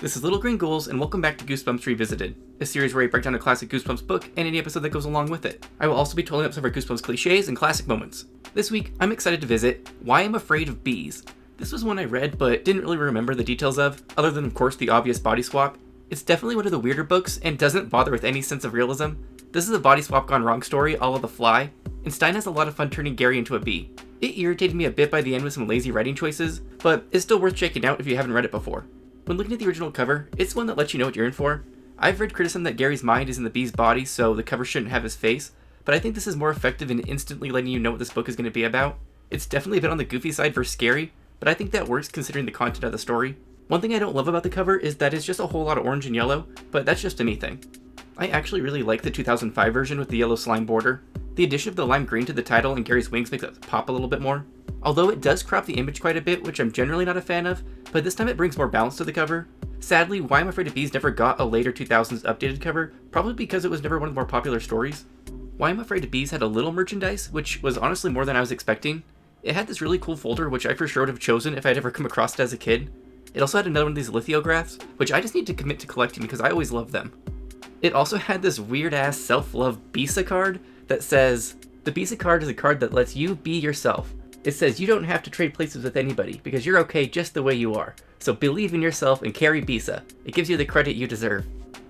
This is Little Green Ghouls, and welcome back to Goosebumps Revisited, a series where I break down a classic Goosebumps book and any episode that goes along with it. I will also be tolling up some of our Goosebumps cliches and classic moments. This week, I'm excited to visit Why I'm Afraid of Bees. This was one I read, but didn't really remember the details of, other than of course the obvious body swap. It's definitely one of the weirder books, and doesn't bother with any sense of realism. This is a body swap gone wrong story, all of The Fly, and Stein has a lot of fun turning Gary into a bee. It irritated me a bit by the end with some lazy writing choices, but it's still worth checking out if you haven't read it before. When looking at the original cover, it's one that lets you know what you're in for. I've read criticism that Gary's mind is in the bee's body, so the cover shouldn't have his face, but I think this is more effective in instantly letting you know what this book is going to be about. It's definitely a bit on the goofy side for scary, but I think that works considering the content of the story. One thing I don't love about the cover is that it's just a whole lot of orange and yellow, but that's just a me thing. I actually really like the 2005 version with the yellow slime border. The addition of the lime green to the title and Gary's wings makes it pop a little bit more. Although it does crop the image quite a bit, which I'm generally not a fan of, but this time it brings more balance to the cover. Sadly, Why I'm Afraid of Bees never got a later 2000s updated cover, probably because it was never one of the more popular stories. Why I'm Afraid of Bees had a little merchandise, which was honestly more than I was expecting. It had this really cool folder, which I for sure would have chosen if I'd ever come across it as a kid. It also had another one of these lithographs, which I just need to commit to collecting because I always loved them. It also had this weird-ass self-love Bisa card that says, "The Bisa card is a card that lets you be yourself. It says you don't have to trade places with anybody because you're okay just the way you are. So believe in yourself and carry Bisa. It gives you the credit you deserve."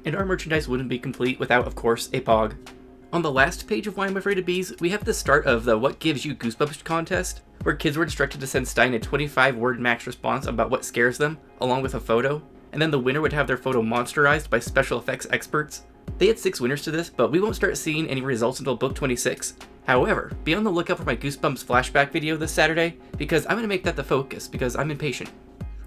And our merchandise wouldn't be complete without, of course, a pog. On the last page of Why I'm Afraid of Bees, we have the start of the What Gives You Goosebumps contest, where kids were instructed to send Stein a 25-word max response about what scares them, along with a photo, and then the winner would have their photo monsterized by special effects experts. They had 6 winners to this, but we won't start seeing any results until book 26. However, be on the lookout for my Goosebumps flashback video this Saturday, because I'm going to make that the focus, because I'm impatient.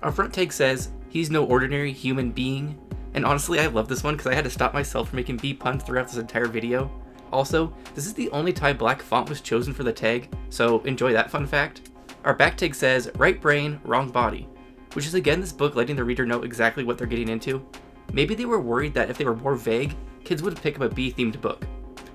Our front tag says, "He's no ordinary human being," and honestly I love this one because I had to stop myself from making bee puns throughout this entire video. Also, this is the only time black font was chosen for the tag, so enjoy that fun fact. Our back tag says, "Right brain, wrong body," which is again this book letting the reader know exactly what they're getting into. Maybe they were worried that if they were more vague, kids would pick up a bee-themed book.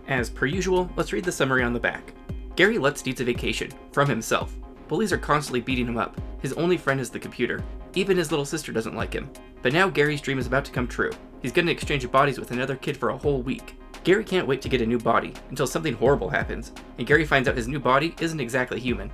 As per usual, let's read the summary on the back. Gary Lutz needs a vacation, from himself. Bullies are constantly beating him up. His only friend is the computer. Even his little sister doesn't like him. But now Gary's dream is about to come true. He's going to exchange bodies with another kid for a whole week. Gary can't wait to get a new body, until something horrible happens, and Gary finds out his new body isn't exactly human.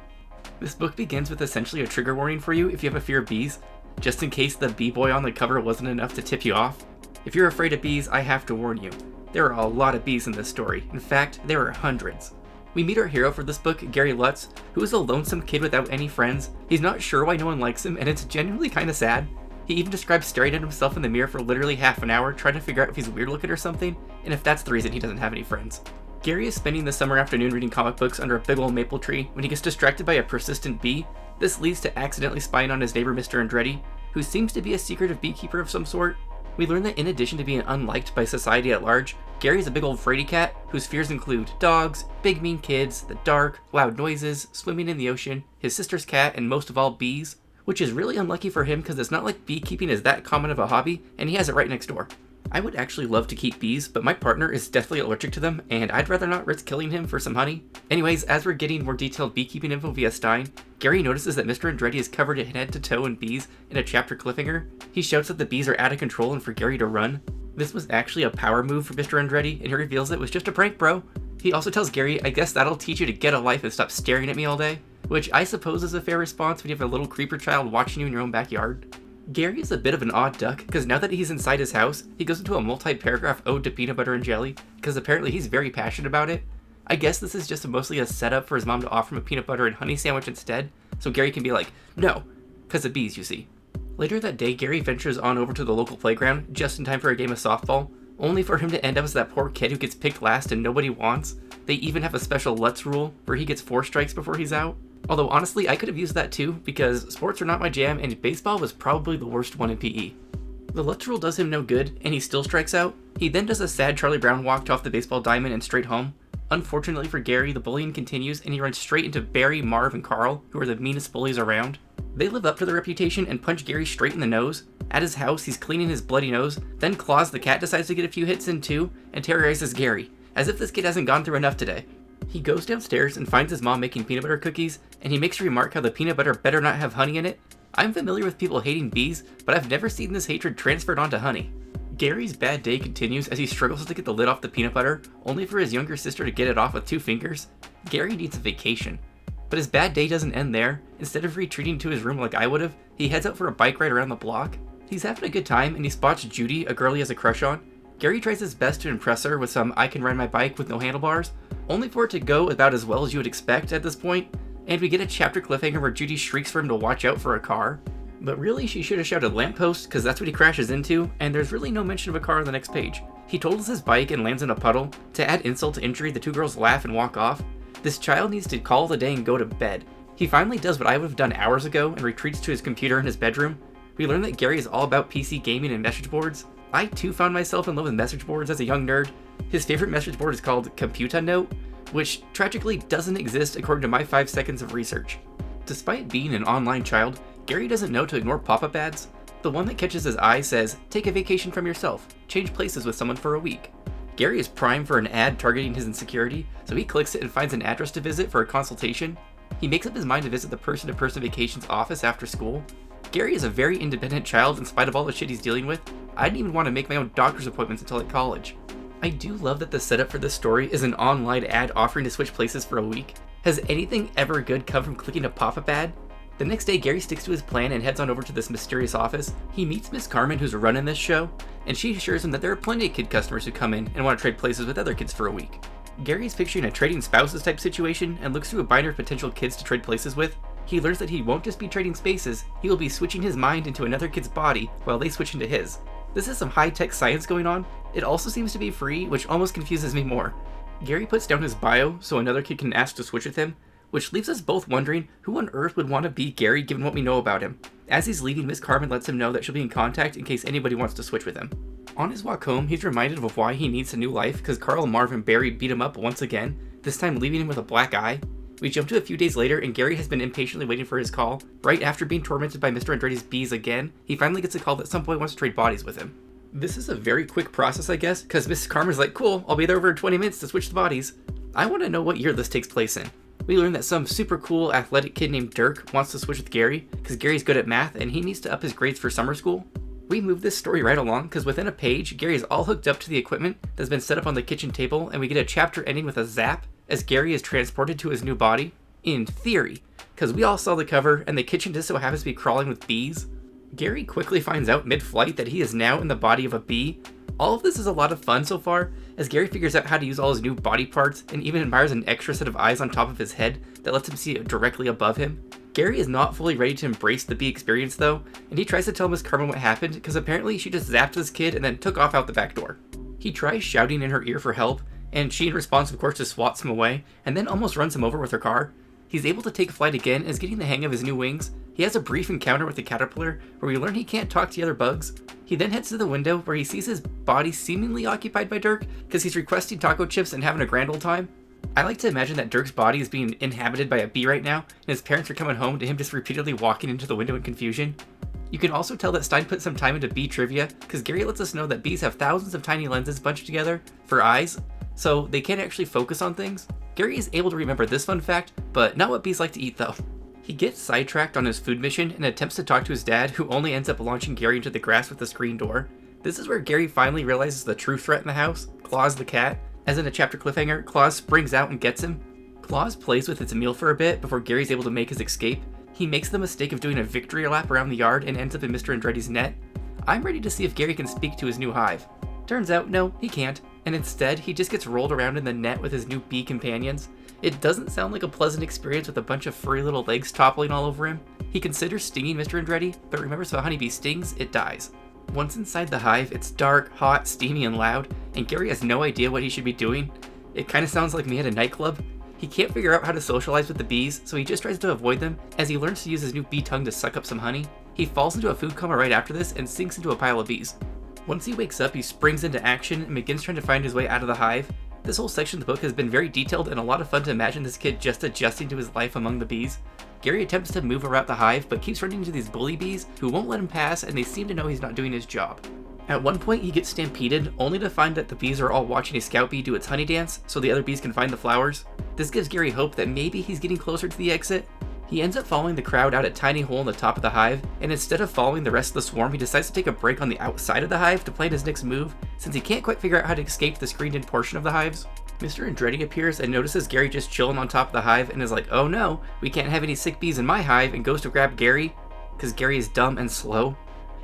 This book begins with essentially a trigger warning for you if you have a fear of bees, just in case the bee boy on the cover wasn't enough to tip you off. If you're afraid of bees, I have to warn you. There are a lot of bees in this story. In fact, there are hundreds. We meet our hero for this book, Gary Lutz, who is a lonesome kid without any friends. He's not sure why no one likes him, and it's genuinely kinda sad. He even describes staring at himself in the mirror for literally half an hour, trying to figure out if he's weird looking or something, and if that's the reason he doesn't have any friends. Gary is spending the summer afternoon reading comic books under a big old maple tree when he gets distracted by a persistent bee. This leads to accidentally spying on his neighbor Mr. Andretti, who seems to be a secretive beekeeper of some sort. We learn that in addition to being unliked by society at large, Gary's a big old fraidy cat whose fears include dogs, big mean kids, the dark, loud noises, swimming in the ocean, his sister's cat, and most of all bees, which is really unlucky for him because it's not like beekeeping is that common of a hobby, and he has it right next door. I would actually love to keep bees, but my partner is deathly allergic to them, and I'd rather not risk killing him for some honey. Anyways, as we're getting more detailed beekeeping info via Stein, Gary notices that Mr. Andretti is covered head to toe in bees in a chapter cliffhanger. He shouts that the bees are out of control and for Gary to run. This was actually a power move for Mr. Andretti, and he reveals it was just a prank, bro. He also tells Gary, "I guess that'll teach you to get a life and stop staring at me all day," which I suppose is a fair response when you have a little creeper child watching you in your own backyard. Gary is a bit of an odd duck, because now that he's inside his house, he goes into a multi-paragraph ode to peanut butter and jelly, because apparently he's very passionate about it. I guess this is just mostly a setup for his mom to offer him a peanut butter and honey sandwich instead, so Gary can be like, "No," because of bees, you see. Later that day, Gary ventures on over to the local playground, just in time for a game of softball, only for him to end up as that poor kid who gets picked last and nobody wants. They even have a special Lutz rule, where he gets 4 strikes before he's out. Although honestly, I could have used that too, because sports are not my jam, and baseball was probably the worst one in PE. The Lutz rule does him no good, and he still strikes out. He then does a sad Charlie Brown walk off the baseball diamond and straight home. Unfortunately for Gary, the bullying continues, and he runs straight into Barry, Marv, and Carl, who are the meanest bullies around. They live up to their reputation and punch Gary straight in the nose. At his house, he's cleaning his bloody nose, then Claus the cat decides to get a few hits in too, and terrorizes Gary, as if this kid hasn't gone through enough today. He goes downstairs and finds his mom making peanut butter cookies, and he makes a remark how the peanut butter better not have honey in it. I'm familiar with people hating bees, but I've never seen this hatred transferred onto honey. Gary's bad day continues as he struggles to get the lid off the peanut butter, only for his younger sister to get it off with 2 fingers. Gary needs a vacation. But his bad day doesn't end there. Instead of retreating to his room like I would've, he heads out for a bike ride around the block. He's having a good time and he spots Judy, a girl he has a crush on. Gary tries his best to impress her with some "I can ride my bike with no handlebars," only for it to go about as well as you would expect at this point, and we get a chapter cliffhanger where Judy shrieks for him to watch out for a car. But really, she should have shouted lamppost, because that's what he crashes into, and there's really no mention of a car on the next page. He totals his bike and lands in a puddle. To add insult to injury, the 2 girls laugh and walk off. This child needs to call it a day and go to bed. He finally does what I would have done hours ago and retreats to his computer in his bedroom. We learn that Gary is all about PC gaming and message boards. I too found myself in love with message boards as a young nerd. His favorite message board is called Computa Note, which tragically doesn't exist according to my 5 seconds of research. Despite being an online child, Gary doesn't know to ignore pop-up ads. The one that catches his eye says, "Take a vacation from yourself. Change places with someone for a week." Gary is primed for an ad targeting his insecurity, so he clicks it and finds an address to visit for a consultation. He makes up his mind to visit the person-to-person vacations office after school. Gary is a very independent child in spite of all the shit he's dealing with. I didn't even want to make my own doctor's appointments until at college. I do love that the setup for this story is an online ad offering to switch places for a week. Has anything ever good come from clicking a pop-up ad? The next day, Gary sticks to his plan and heads on over to this mysterious office. He meets Miss Carmen, who's running this show, and she assures him that there are plenty of kid customers who come in and want to trade places with other kids for a week. Gary's picturing a trading spouses type situation and looks through a binder of potential kids to trade places with. He learns that he won't just be trading spaces, he will be switching his mind into another kid's body while they switch into his. This is some high-tech science going on. It also seems to be free, which almost confuses me more. Gary puts down his bio so another kid can ask to switch with him, which leaves us both wondering who on earth would want to be Gary given what we know about him. As he's leaving, Miss Carmen lets him know that she'll be in contact in case anybody wants to switch with him. On his walk home, he's reminded of why he needs a new life because Carl, Marv, and Barry beat him up once again, this time leaving him with a black eye. We jump to a few days later and Gary has been impatiently waiting for his call. Right after being tormented by Mr. Andretti's bees again, he finally gets a call that some boy wants to trade bodies with him. This is a very quick process, I guess, because Miss Carmen's like, "Cool, I'll be there over in 20 minutes to switch the bodies." I want to know what year this takes place in. We learn that some super cool athletic kid named Dirk wants to switch with Gary because Gary's good at math and he needs to up his grades for summer school. We move this story right along because within a page, Gary is all hooked up to the equipment that's been set up on the kitchen table, and we get a chapter ending with a zap as Gary is transported to his new body. In theory, because we all saw the cover and the kitchen just so happens to be crawling with bees. Gary quickly finds out mid-flight that he is now in the body of a bee. All of this is a lot of fun so far, as Gary figures out how to use all his new body parts and even admires an extra set of eyes on top of his head that lets him see directly above him. Gary is not fully ready to embrace the bee experience though, and he tries to tell Miss Carmen what happened because apparently she just zapped this kid and then took off out the back door. He tries shouting in her ear for help, and she in response of course just swats him away and then almost runs him over with her car. He's able to take flight again and is getting the hang of his new wings. He has a brief encounter with the caterpillar where we learn he can't talk to the other bugs. He then heads to the window where he sees his body seemingly occupied by Dirk because he's requesting taco chips and having a grand old time. I like to imagine that Dirk's body is being inhabited by a bee right now and his parents are coming home to him just repeatedly walking into the window in confusion. You can also tell that Stein put some time into bee trivia because Gary lets us know that bees have thousands of tiny lenses bunched together for eyes, so they can't actually focus on things. Gary is able to remember this fun fact, but not what bees like to eat though. He gets sidetracked on his food mission and attempts to talk to his dad, who only ends up launching Gary into the grass with the screen door. This is where Gary finally realizes the true threat in the house, Claus the cat. As in a chapter cliffhanger, Claus springs out and gets him. Claus plays with its meal for a bit before Gary's able to make his escape. He makes the mistake of doing a victory lap around the yard and ends up in Mr. Andretti's net. I'm ready to see if Gary can speak to his new hive. Turns out, no, he can't, and instead, he just gets rolled around in the net with his new bee companions. It doesn't sound like a pleasant experience with a bunch of furry little legs toppling all over him. He considers stinging Mr. Andretti, but remembers if a honeybee stings, it dies. Once inside the hive, it's dark, hot, steamy, and loud, and Gary has no idea what he should be doing. It kinda sounds like me at a nightclub. He can't figure out how to socialize with the bees, so he just tries to avoid them as he learns to use his new bee tongue to suck up some honey. He falls into a food coma right after this and sinks into a pile of bees. Once he wakes up, he springs into action and begins trying to find his way out of the hive. This whole section of the book has been very detailed and a lot of fun to imagine this kid just adjusting to his life among the bees. Gary attempts to move around the hive, but keeps running into these bully bees who won't let him pass, and they seem to know he's not doing his job. At one point, he gets stampeded, only to find that the bees are all watching a scout bee do its honey dance, so the other bees can find the flowers. This gives Gary hope that maybe he's getting closer to the exit. He ends up following the crowd out a tiny hole in the top of the hive, and instead of following the rest of the swarm, he decides to take a break on the outside of the hive to plan his next move, since he can't quite figure out how to escape the screened-in portion of the hives. Mr. Andretti appears and notices Gary just chilling on top of the hive and is like, oh no, we can't have any sick bees in my hive, and goes to grab Gary, because Gary is dumb and slow.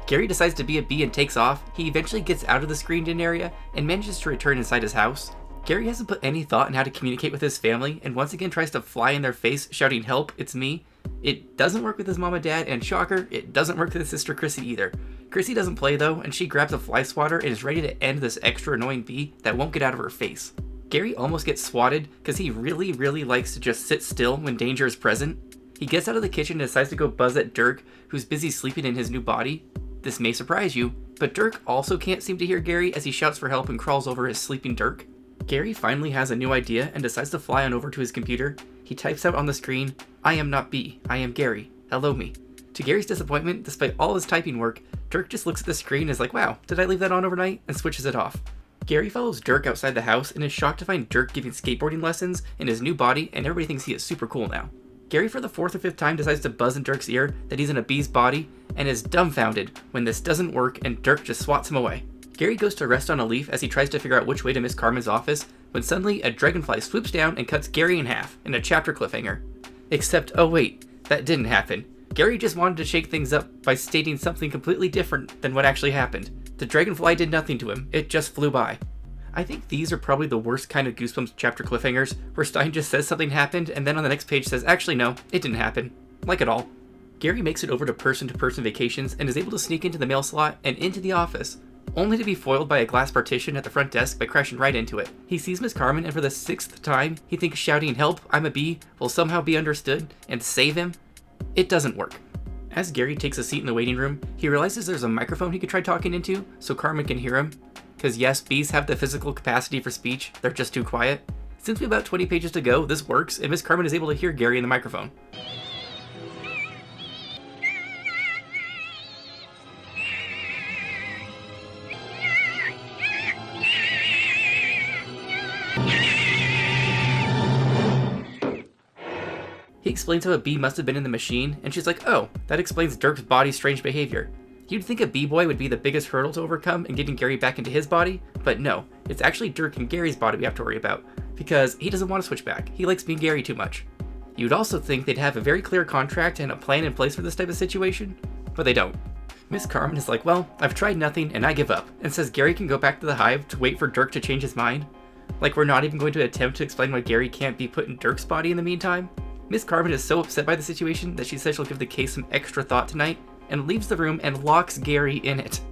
Gary decides to be a bee and takes off. He eventually gets out of the screened-in area and manages to return inside his house. Gary hasn't put any thought in how to communicate with his family, and once again tries to fly in their face, shouting, help, it's me. It doesn't work with his mom and dad, and shocker, it doesn't work with his sister Chrissy either. Chrissy doesn't play though, and she grabs a fly swatter and is ready to end this extra annoying bee that won't get out of her face. Gary almost gets swatted because he really likes to just sit still when danger is present. He gets out of the kitchen and decides to go buzz at Dirk, who's busy sleeping in his new body. This may surprise you, but Dirk also can't seem to hear Gary as he shouts for help and crawls over his sleeping Dirk. Gary finally has a new idea and decides to fly on over to his computer. He types out on the screen, I am not B, I am Gary, hello me. To Gary's disappointment, despite all his typing work, Dirk just looks at the screen and is like, wow, did I leave that on overnight? And switches it off. Gary follows Dirk outside the house and is shocked to find Dirk giving skateboarding lessons in his new body, and everybody thinks he is super cool now. Gary for the 4th or 5th time decides to buzz in Dirk's ear that he's in a bee's body and is dumbfounded when this doesn't work and Dirk just swats him away. Gary goes to rest on a leaf as he tries to figure out which way to Miss Carmen's office, when suddenly a dragonfly swoops down and cuts Gary in half in a chapter cliffhanger. Except, oh wait, that didn't happen. Gary just wanted to shake things up by stating something completely different than what actually happened. The dragonfly did nothing to him, it just flew by. I think these are probably the worst kind of Goosebumps chapter cliffhangers, where Stein just says something happened and then on the next page says, actually no, it didn't happen. Like it all. Gary makes it over to person vacations and is able to sneak into the mail slot and into the office, only to be foiled by a glass partition at the front desk by crashing right into it. He sees Miss Carmen, and for the 6th time, he thinks shouting, help, I'm a bee, will somehow be understood and save him. It doesn't work. As Gary takes a seat in the waiting room, he realizes there's a microphone he could try talking into, so Carmen can hear him. Because yes, bees have the physical capacity for speech, they're just too quiet. Since we have about 20 pages to go, this works, and Miss Carmen is able to hear Gary in the microphone. He explains how a bee must have been in the machine, and she's like, oh, that explains Dirk's body's strange behavior. You'd think a bee boy would be the biggest hurdle to overcome in getting Gary back into his body, but no, it's actually Dirk and Gary's body we have to worry about, because he doesn't want to switch back. He likes being Gary too much. You'd also think they'd have a very clear contract and a plan in place for this type of situation, but they don't. Miss Carmen is like, well, I've tried nothing and I give up, and says Gary can go back to the hive to wait for Dirk to change his mind. Like we're not even going to attempt to explain why Gary can't be put in Dirk's body in the meantime. Miss Carmen is so upset by the situation that she says she'll give the case some extra thought tonight, and leaves the room and locks Gary in it.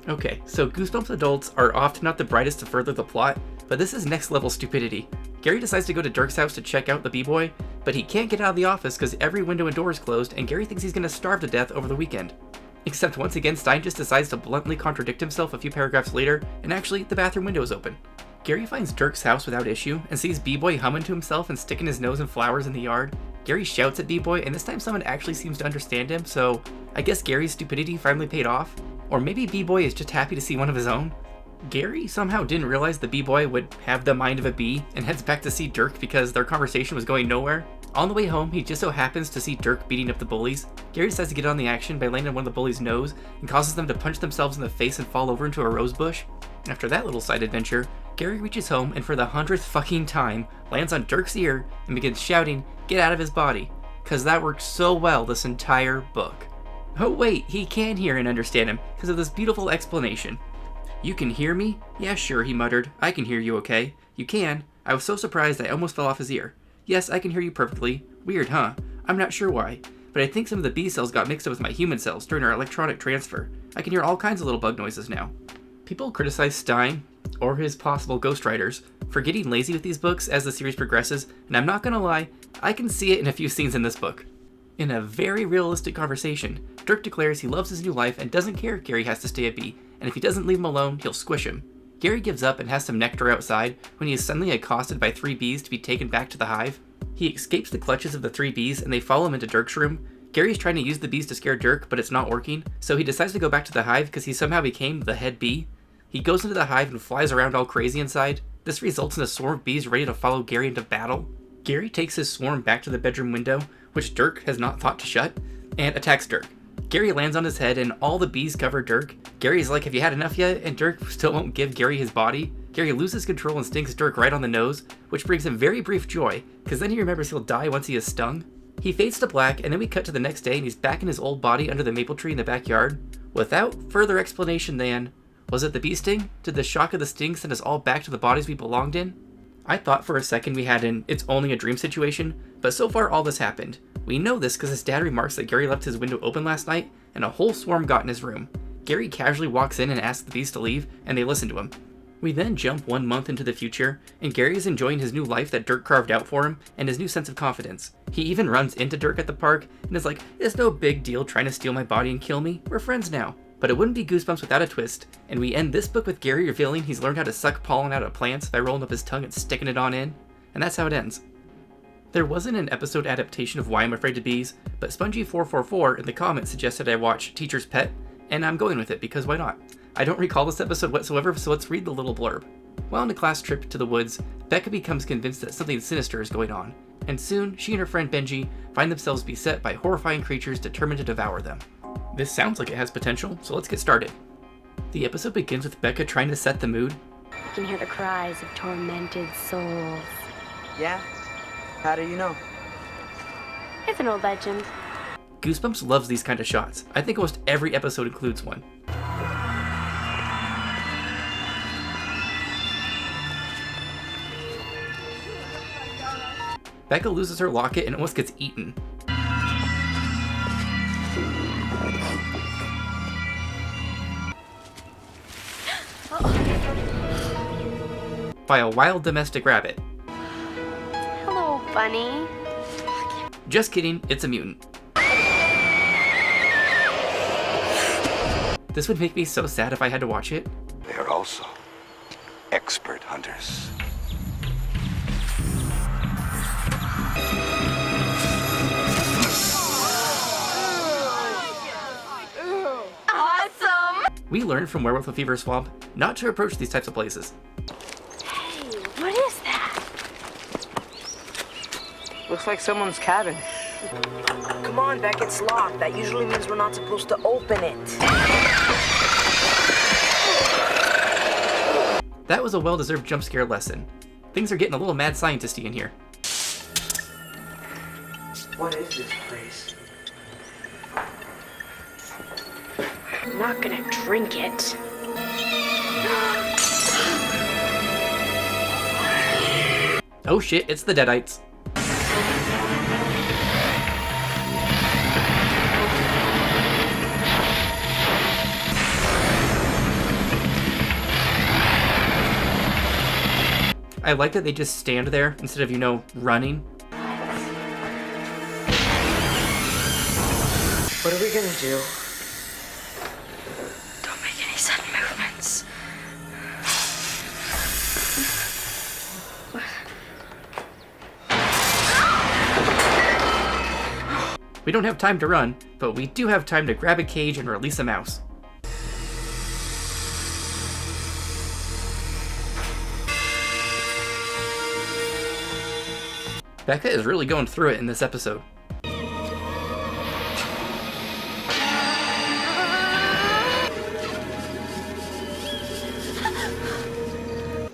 Okay, so Goosebumps adults are often not the brightest to further the plot, but this is next level stupidity. Gary decides to go to Dirk's house to check out the b-boy, but he can't get out of the office because every window and door is closed, and Gary thinks he's gonna starve to death over the weekend. Except once again, Stein just decides to bluntly contradict himself a few paragraphs later, and actually, the bathroom window is open. Gary finds Dirk's house without issue, and sees b-boy humming to himself and sticking his nose in flowers in the yard. Gary shouts at b-boy, and this time someone actually seems to understand him, so I guess Gary's stupidity finally paid off. Or maybe b-boy is just happy to see one of his own. Gary somehow didn't realize the b-boy would have the mind of a bee, and heads back to see Dirk because their conversation was going nowhere. On the way home, he just so happens to see Dirk beating up the bullies. Gary decides to get on the action by landing on one of the bullies' nose, and causes them to punch themselves in the face and fall over into a rose bush. After that little side adventure, Gary reaches home and for the 100th fucking time, lands on Dirk's ear and begins shouting, get out of his body, cause that worked so well this entire book. Oh wait, he can hear and understand him because of this beautiful explanation. You can hear me? Yeah sure, he muttered. I can hear you okay. You can? I was so surprised I almost fell off his ear. Yes, I can hear you perfectly. Weird, huh? I'm not sure why, but I think some of the bee cells got mixed up with my human cells during our electronic transfer. I can hear all kinds of little bug noises now. People criticize Stein, or his possible ghostwriters, for getting lazy with these books as the series progresses, and I'm not gonna lie, I can see it in a few scenes in this book. In a very realistic conversation, Dirk declares he loves his new life and doesn't care if Gary has to stay a bee, and if he doesn't leave him alone, he'll squish him. Gary gives up and has some nectar outside when he is suddenly accosted by 3 bees to be taken back to the hive. He escapes the clutches of the 3 bees and they follow him into Dirk's room. Gary's trying to use the bees to scare Dirk, but it's not working, so he decides to go back to the hive because he somehow became the head bee. He goes into the hive and flies around all crazy inside. This results in a swarm of bees ready to follow Gary into battle. Gary takes his swarm back to the bedroom window, which Dirk has not thought to shut, and attacks Dirk. Gary lands on his head and all the bees cover Dirk. Gary's like, have you had enough yet? And Dirk still won't give Gary his body. Gary loses control and stings Dirk right on the nose, which brings him very brief joy, because then he remembers he'll die once he is stung. He fades to black, and then we cut to the next day and he's back in his old body under the maple tree in the backyard, without further explanation than, was it the bee sting? Did the shock of the sting send us all back to the bodies we belonged in? I thought for a second we had an it's only a dream situation, but so far all this happened. We know this because his dad remarks that Gary left his window open last night and a whole swarm got in his room. Gary casually walks in and asks the bees to leave, and they listen to him. We then jump 1 month into the future, and Gary is enjoying his new life that Dirk carved out for him and his new sense of confidence. He even runs into Dirk at the park and is like, it's no big deal trying to steal my body and kill me, we're friends now. But it wouldn't be Goosebumps without a twist, and we end this book with Gary revealing he's learned how to suck pollen out of plants by rolling up his tongue and sticking it on in, and that's how it ends. There wasn't an episode adaptation of Why I'm Afraid of Bees, but Spongy444 in the comments suggested I watch Teacher's Pet, and I'm going with it because why not? I don't recall this episode whatsoever, so let's read the little blurb. While on a class trip to the woods, Becca becomes convinced that something sinister is going on, and soon she and her friend Benji find themselves beset by horrifying creatures determined to devour them. This sounds like it has potential, so let's get started. The episode begins with Becca trying to set the mood. You can hear the cries of tormented souls. Yeah? How do you know? It's an old legend. Goosebumps loves these kind of shots. I think almost every episode includes one. Becca loses her locket and almost gets eaten. By a wild domestic rabbit. Hello, bunny. Just kidding, it's a mutant. This would make me so sad if I had to watch it. They are also expert hunters. Awesome! We learned from Werewolf of Fever Swamp not to approach these types of places. Hey, what is that? Looks like someone's cabin. Come on, Beck, it's locked. That usually means we're not supposed to open it. That was a well-deserved jump scare lesson. Things are getting a little mad scientist-y in here. What is this place? I'm not gonna drink it. Oh shit, it's the Deadites. I like that they just stand there instead of, running. What are we gonna do? Don't make any sudden movements. We don't have time to run, but we do have time to grab a cage and release a mouse. Becca is really going through it in this episode.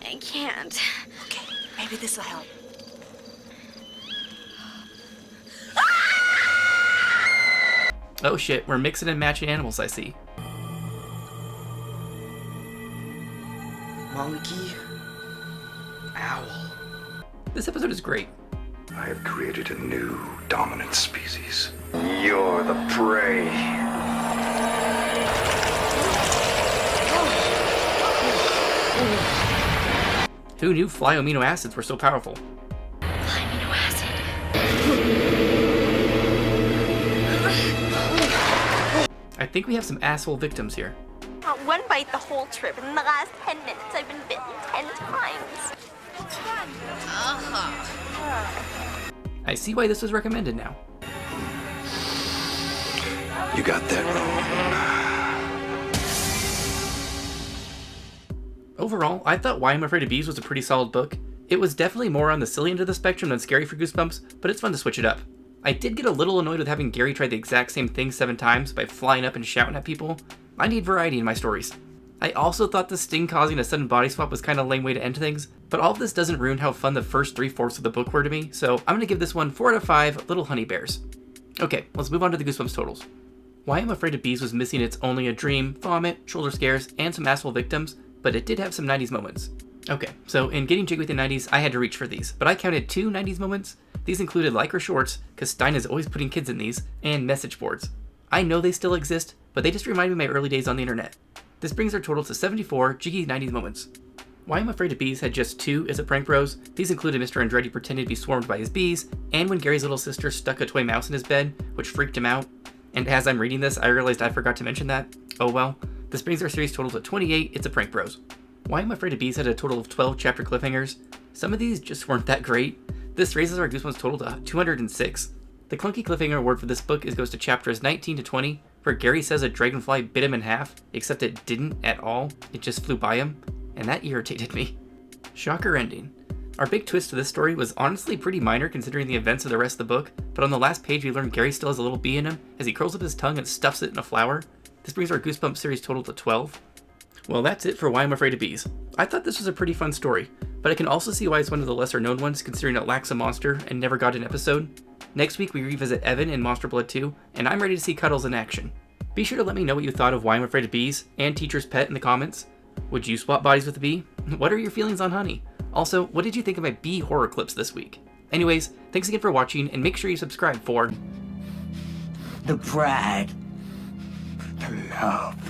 I can't. Okay, maybe this'll help. Oh shit, we're mixing and matching animals, I see. Monkey. Owl. This episode is great. I have created a new dominant species. You're the prey. Who knew fly amino acids were so powerful? Amino acid. I think we have some asshole victims here. Not one bite the whole trip. In the last 10 minutes, I've been bitten 10 times. I see why this was recommended now. You got that wrong. Overall, I thought Why I'm Afraid of Bees was a pretty solid book. It was definitely more on the silly end of the spectrum than scary for Goosebumps, but it's fun to switch it up. I did get a little annoyed with having Gary try the exact same thing 7 times by flying up and shouting at people. I need variety in my stories. I also thought the Sting causing a sudden body swap was kind of a lame way to end things, but all of this doesn't ruin how fun the first 3/4 of the book were to me, so I'm going to give this one 4 out of 5 little honey bears. Okay, let's move on to the Goosebumps totals. Why I'm Afraid of Bees was missing It's Only a Dream, vomit, shoulder scares, and some asshole victims, but it did have some 90s moments. Okay, so in getting jiggy with the 90s, I had to reach for these, but I counted 2 90s moments. These included Lycra shorts, because Stein is always putting kids in these, and message boards. I know they still exist, but they just remind me of my early days on the internet. This brings our total to 74 jiggy 90s moments. Why I'm Afraid of Bees had just 2 as a prank bros. These included Mr. Andretti pretending to be swarmed by his bees, and when Gary's little sister stuck a toy mouse in his bed, which freaked him out. And as I'm reading this, I realized I forgot to mention that. Oh well. This brings our series total to 28 It's a Prank Bros. Why I'm Afraid of Bees had a total of 12 chapter cliffhangers. Some of these just weren't that great. This raises our Goosebumps total to 206. The clunky cliffhanger award for this book goes to chapters 19 to 20, where Gary says a dragonfly bit him in half, except it didn't at all. It just flew by him, and that irritated me. Shocker ending. Our big twist to this story was honestly pretty minor considering the events of the rest of the book, but on the last page we learn Gary still has a little bee in him as he curls up his tongue and stuffs it in a flower. This brings our Goosebumps series total to 12. Well, that's it for Why I'm Afraid of Bees. I thought this was a pretty fun story, but I can also see why it's one of the lesser known ones considering it lacks a monster and never got an episode. Next week we revisit Evan in Monster Blood 2, and I'm ready to see Cuddles in action. Be sure to let me know what you thought of Why I'm Afraid of Bees and Teacher's Pet in the comments. Would you swap bodies with a bee? What are your feelings on honey? Also, what did you think of my bee horror clips this week? Anyways, thanks again for watching, and make sure you subscribe for the pride, the love.